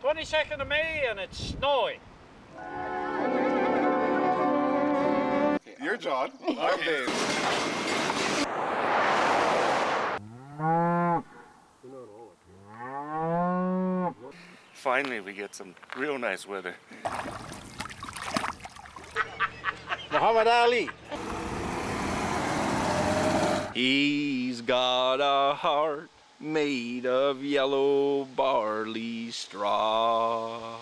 22nd of May and it's snowing. You're John. I'm Dave. Finally, we get some real nice weather. Muhammad Ali. He's got a heart made of yellow barley straw.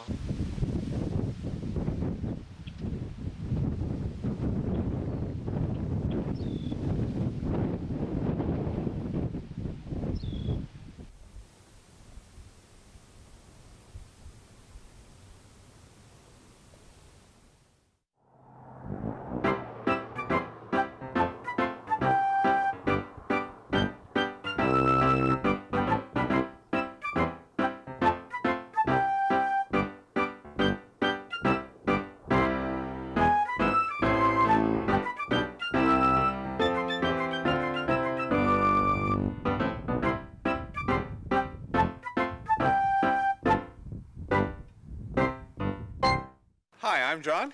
Hi, I'm John.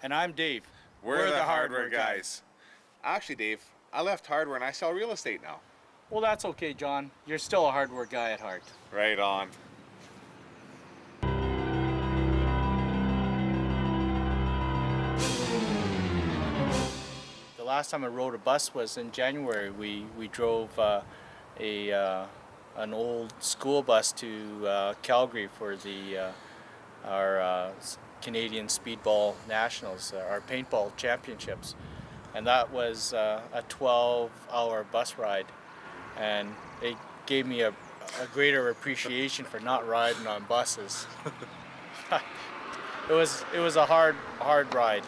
And I'm Dave. We're the hardware guys. Actually, Dave, I left hardware and I sell real estate now. Well, that's okay, John. You're still a hardware guy at heart. Right on. The last time I rode a bus was in January. We drove an old school bus to Calgary for our Canadian Speedball Nationals, our paintball championships, and that was a 12-hour bus ride, and it gave me a greater appreciation for not riding on buses. It was a hard ride.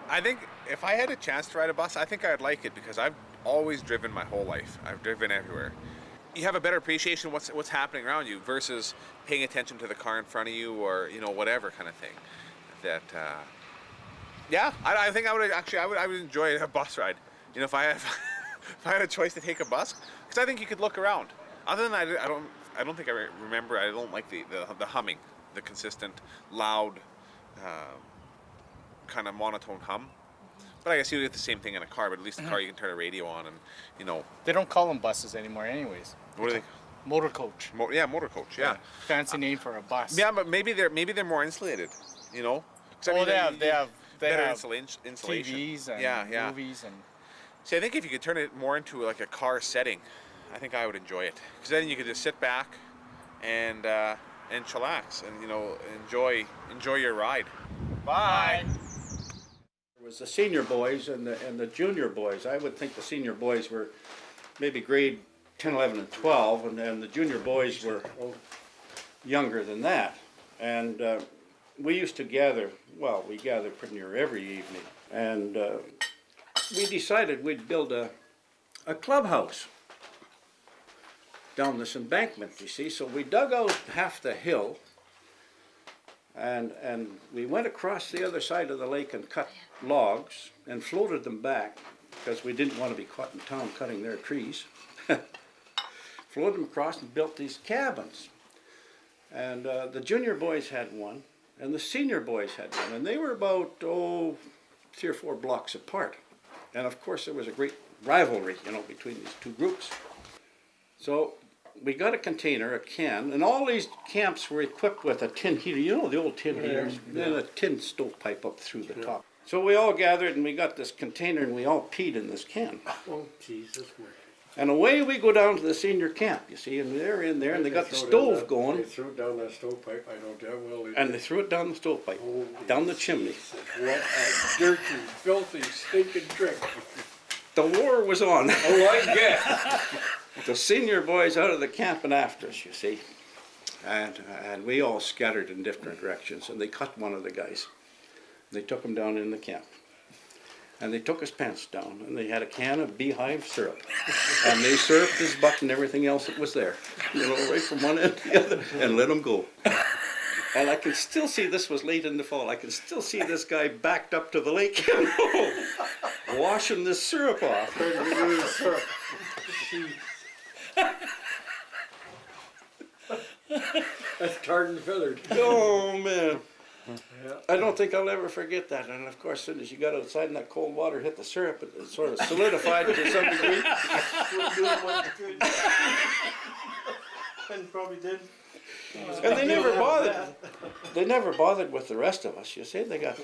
I think if I had a chance to ride a bus, I think I'd like it because I've always driven my whole life. I've driven everywhere. You have a better appreciation of what's happening around you versus paying attention to the car in front of you or whatever kind of thing. That I think I would enjoy a bus ride. If I had a choice to take a bus, because I think you could look around. Other than that, I don't think I remember. I don't like the humming, the consistent, loud, kind of monotone hum. But I guess you get the same thing in a car. But at least the car you can turn a radio on and They don't call them buses anymore, anyways. What are they? Motor coach. Motor coach. Yeah. Fancy name for a bus. Yeah, but maybe they're more insulated. 'Cause, They have better insulation. TVs and Yeah. movies and. See, I think if you could turn it more into like a car setting, I think I would enjoy it. Because then you could just sit back and chillax and enjoy your ride. Bye. It was the senior boys and the junior boys. I would think the senior boys were maybe grade 10, 11, and 12, and then the junior boys were younger than that. And we used to gather, we gathered pretty near every evening. And we decided we'd build a clubhouse down this embankment, you see. So we dug out half the hill, and we went across the other side of the lake and cut logs and floated them back because we didn't want to be caught in town cutting their trees. Floated them across and built these cabins. And the junior boys had one, and the senior boys had one, and they were about 3 or 4 blocks apart. And of course there was a great rivalry, between these two groups. So we got a container, a can, and all these camps were equipped with a tin heater, the old tin heaters, and a tin stovepipe up through the top. So we all gathered and we got this container and we all peed in this can. Oh, Jesus. And away we go down to the senior camp, you see, and they're in there and they got the stove going. They threw it down that stovepipe, I know damn well. And they threw it down the stovepipe, down the chimney. What a dirty, filthy, stinking trick. The war was on. Oh, I guess. The senior boys out of the camp and after us, you see. And we all scattered in different directions, and they cut one of the guys. They took him down in the camp. And they took his pants down, and they had a can of beehive syrup. And they syruped his butt and everything else that was there, right from one end to the other, and let him go. And I can still see, this was late in the fall, I can still see this guy backed up to the lake, washing this syrup off. That's tarred and feathered. Oh, man. Yeah. I don't think I'll ever forget that. And of course, as soon as you got outside and that cold water hit the syrup, it sort of solidified to some degree. And probably did. And they never bothered. They never bothered with the rest of us. You see, they got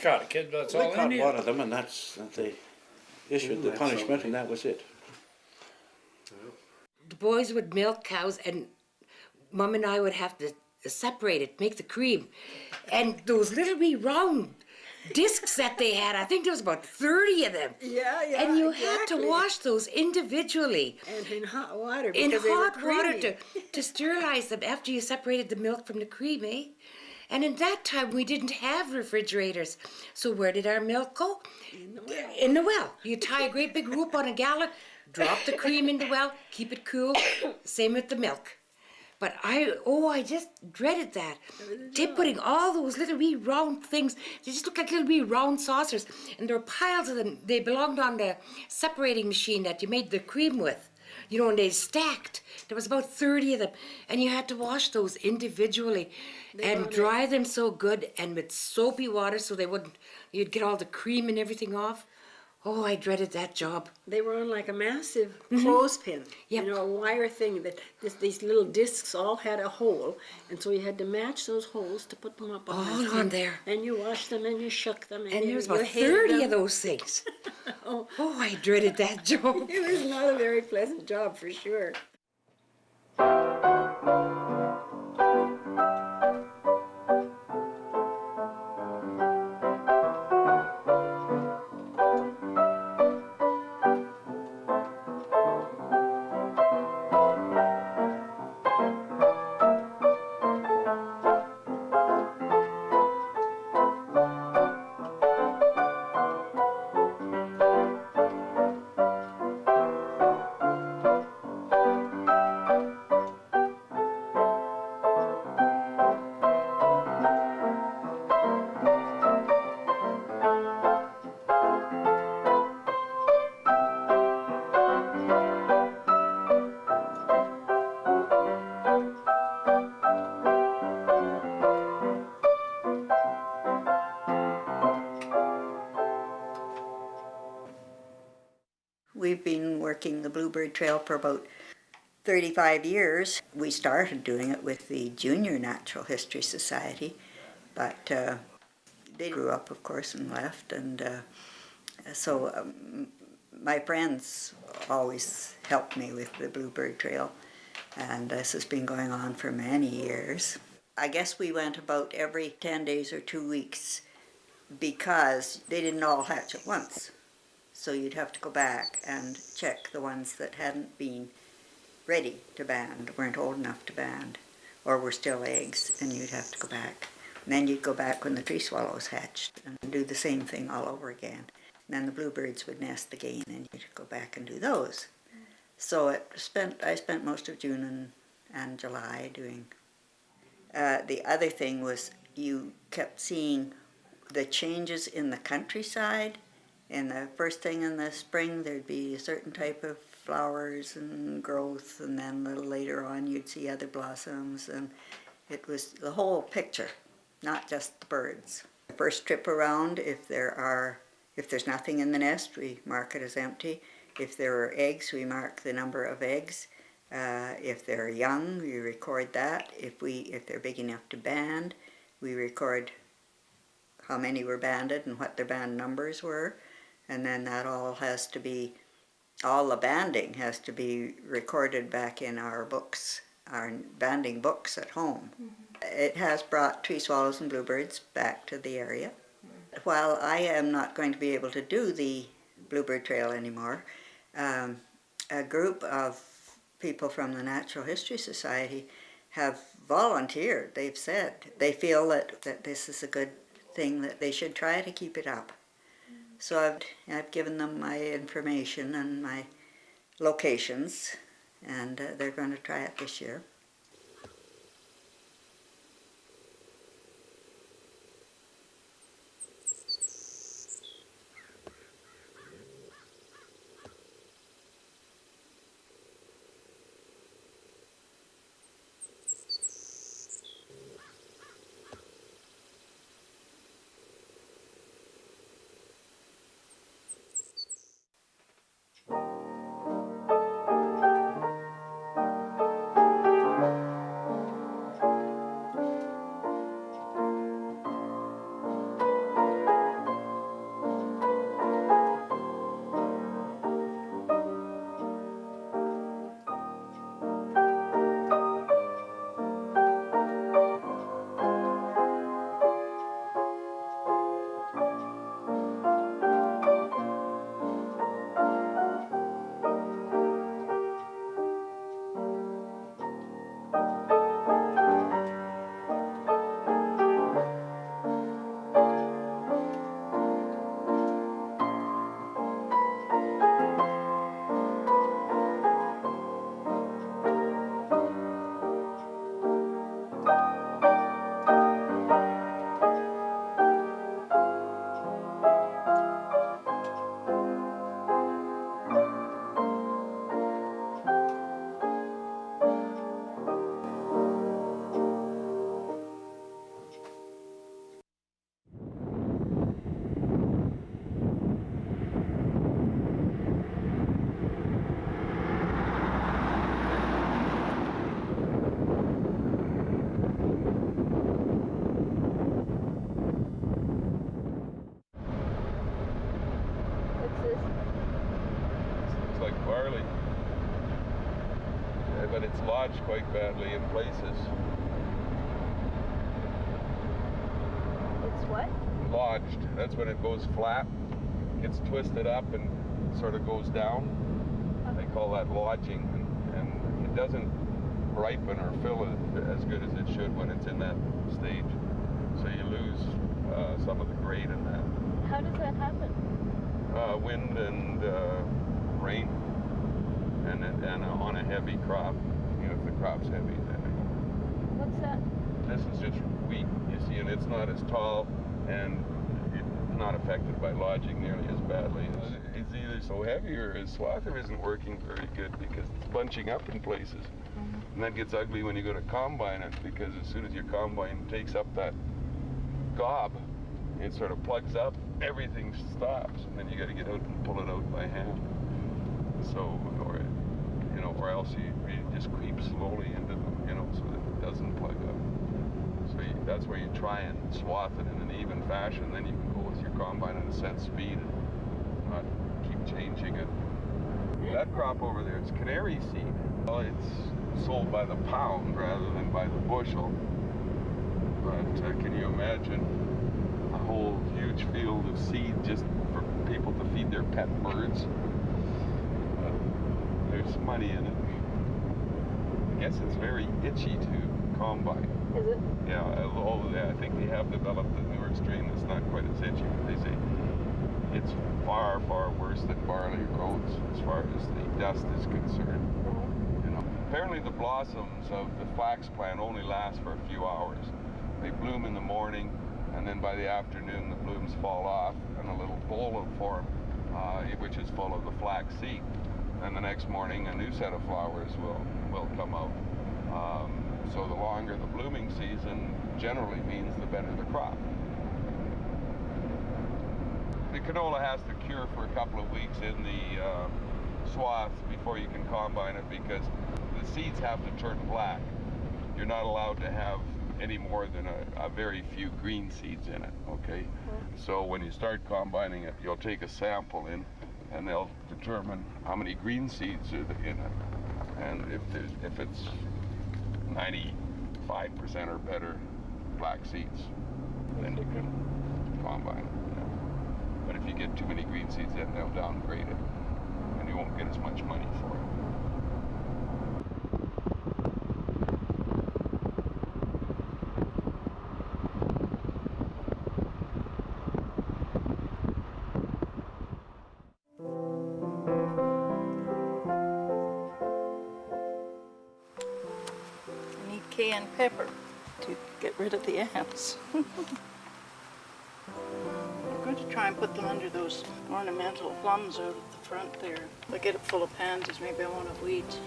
Caught a kid, that's they all caught they one need. of them, and that they issued the That's punishment, something. and that was it. The boys would milk cows, and Mum and I would have to separate it, make the cream. And those little wee round discs that they had, I think there was about 30 of them. Yeah, yeah. And you had exactly. to wash those individually And in hot water in because they were hot water creamy. to sterilize them after you separated the milk from the cream, eh? And in that time, we didn't have refrigerators. So where did our milk go? In the well. In the well. You tie a great big rope on a gallon, drop the cream in the well, keep it cool. Same with the milk. But I just dreaded that. Putting all those little wee round things, they just look like little wee round saucers. And there were piles of them. They belonged on the separating machine that you made the cream with. You know, and they stacked. There was about 30 of them. And you had to wash those individually and dry them so good and with soapy water so you'd get all the cream and everything off. Oh, I dreaded that job. They were on like a massive clothespin, Yep. you know, a wire thing that these little discs all had a hole, and so you had to match those holes to put them up on All that on thing. there. And you washed them and you shook them, And you, there was you about hid 30 them. of those things. Oh. Oh, I dreaded that job. It was not a very pleasant job for sure. We've been working the Bluebird Trail for about 35 years. We started doing it with the Junior Natural History Society, but they grew up, of course, and left, and so my friends always helped me with the Bluebird Trail, and this has been going on for many years. I guess we went about every 10 days or 2 weeks because they didn't all hatch at once. So you'd have to go back and check the ones that hadn't been ready to band, weren't old enough to band, or were still eggs, and you'd have to go back. And then you'd go back when the tree swallows hatched and do the same thing all over again. And then the bluebirds would nest again, and you'd go back and do those. So I spent most of June and July doing. The other thing was you kept seeing the changes in the countryside. And the first thing in the spring, there'd be a certain type of flowers and growth, and then a little later on, you'd see other blossoms, and it was the whole picture, not just the birds. The first trip around, if there's nothing in the nest, we mark it as empty. If there are eggs, we mark the number of eggs. If they're young, we record that. If they're big enough to band, we record how many were banded and what their band numbers were. And then that all the banding has to be recorded back in our books, our banding books at home. Mm-hmm. It has brought tree swallows and bluebirds back to the area. While I am not going to be able to do the Bluebird Trail anymore, a group of people from the Natural History Society have volunteered. They've said they feel that this is a good thing, that they should try to keep it up. So I've given them my information and my locations, and they're going to try it this year. barley. But it's lodged quite badly in places. It's what? Lodged. That's when it goes flat, gets twisted up and sort of goes down. They call that lodging, and it doesn't ripen or fill as good as it should when it's in that stage. So you lose some of the grade in that. How does that happen? Wind and rain, and on a heavy crop. You know, if the crop's heavy, then What's that? this is just wheat, you see, and it's not as tall, and it's not affected by lodging nearly as badly. It's either so heavy or his swather isn't working very good because it's bunching up in places. And that gets ugly when you go to combine it, because as soon as your combine takes up that gob, it sort of plugs up, everything stops, and then you got to get out and pull it out by hand. So, or else you just creep slowly into them, so that it doesn't plug up. So that's where you try and swath it in an even fashion. Then you can go with your combine at a set speed and not keep changing it. That crop over there, it's canary seed. Well, it's sold by the pound rather than by the bushel. But can you imagine a whole huge field of seed just for people to feed their pet birds? There's money in it. I guess it's very itchy to combine. Is it? Yeah, I think they have developed a newer strain that's not quite as itchy, but they say it's far, far worse than barley or oats as far as the dust is concerned. Apparently the blossoms of the flax plant only last for a few hours. They bloom in the morning, and then by the afternoon the blooms fall off, and a little bowl will form, which is full of the flax seed. And the next morning a new set of flowers will come out. So the longer the blooming season generally means the better the crop. The canola has to cure for a couple of weeks in the swath before you can combine it, because the seeds have to turn black. You're not allowed to have any more than a very few green seeds in it, okay? So when you start combining it, you'll take a sample in, and they'll determine how many green seeds are in it. And if it's 95% or better black seeds, then you can combine it. But if you get too many green seeds, then they'll downgrade it, and you won't get as much money for it. Cayenne pepper to get rid of the ants. I'm going to try and put them under those ornamental plums out at the front there. If I get it full of pansies, maybe I won't have weeds.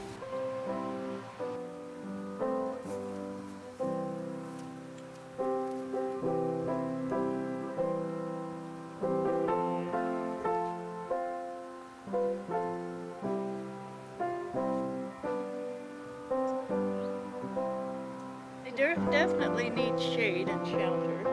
Definitely needs shade and shelter.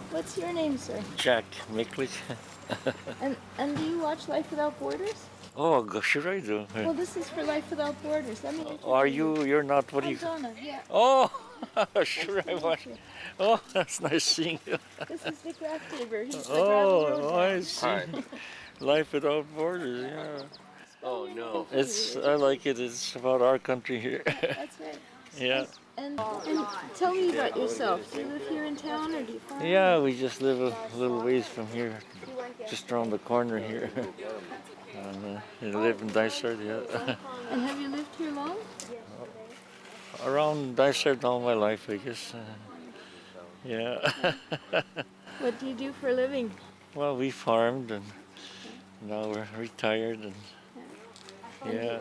What's your name, sir? Jack Mickley. And do you watch Life Without Borders? Oh, gosh, sure I do. Well, this is for Life Without Borders. Let me introduce Are you? You're not. What are you? Donna, yeah. Oh, sure Nice to I meet watch. you. Oh, that's nice seeing you. This is Dick Rathgeber. He's the Oh, Gravel Road I man. see. Life Without Borders. Yeah. Oh no. I like it. It's about our country here. That's right. Yeah. And tell me about yourself. Do you live here in town or do you farm? Yeah, we just live a little ways from here, just around the corner here. We live in Dysart, yeah. And have you lived here long? Around Dysart all my life, I guess. Yeah. What do you do for a living? Well, we farmed, and now we're retired, and yeah.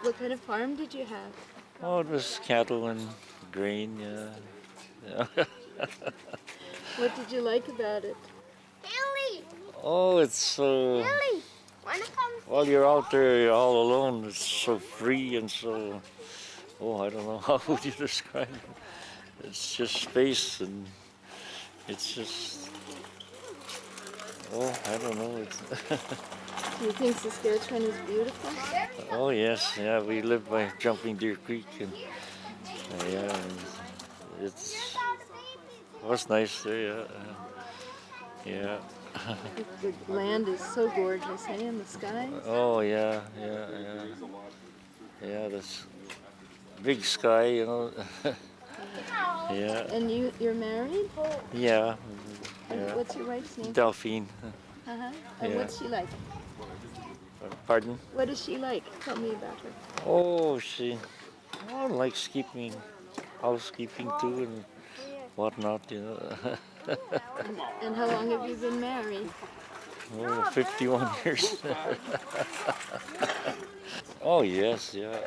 What kind of farm did you have? Oh, it was cattle and grain, yeah. What did you like about it? Oh, it's so while you're out there, you're all alone. It's so free and so, I don't know, how would you describe it? It's just space, and it's just, I don't know. It's Do you think Saskatchewan is beautiful? Oh yes, yeah, we live by Jumping Deer Creek, and yeah, and it was nice there, yeah. The land is so gorgeous, hey, in the sky. Oh yeah, that's big sky, you know. Yeah. And you're married? Yeah. And what's your wife's name? Delphine. Uh-huh. And Yeah. what's she like? Pardon? What is she like? Tell me about her. Oh, she likes housekeeping too, and whatnot, you know. And how long have you been married? 51 years. Oh yes, yeah.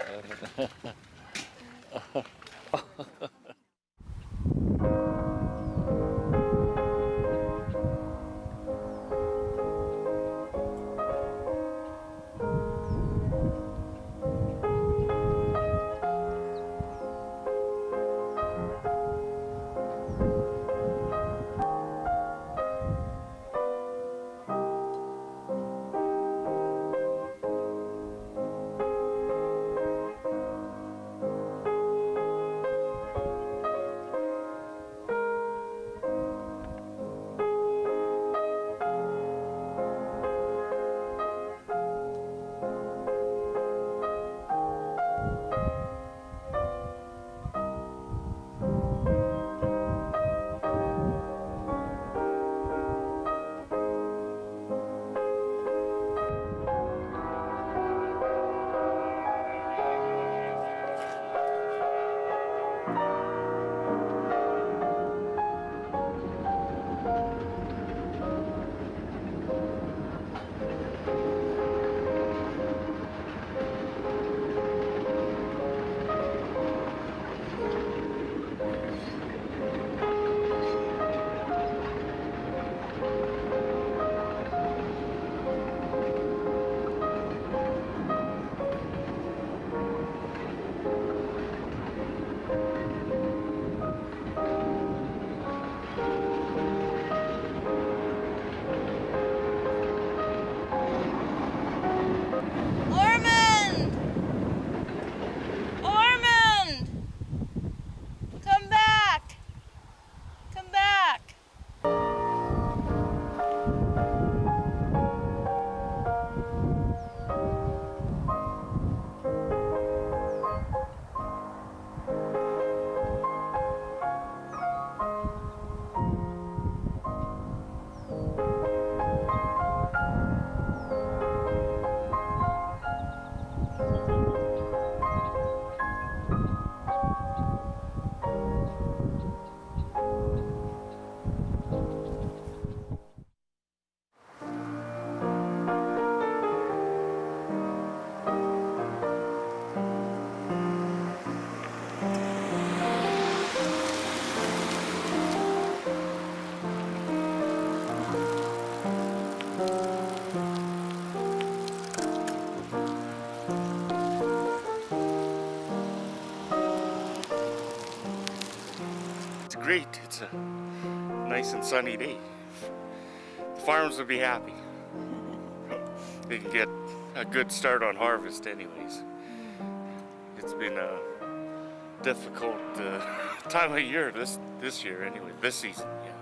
Great. It's a nice and sunny day. The farms will be happy. They can get a good start on harvest anyways. It's been a difficult time of year this year anyway, this season, yeah.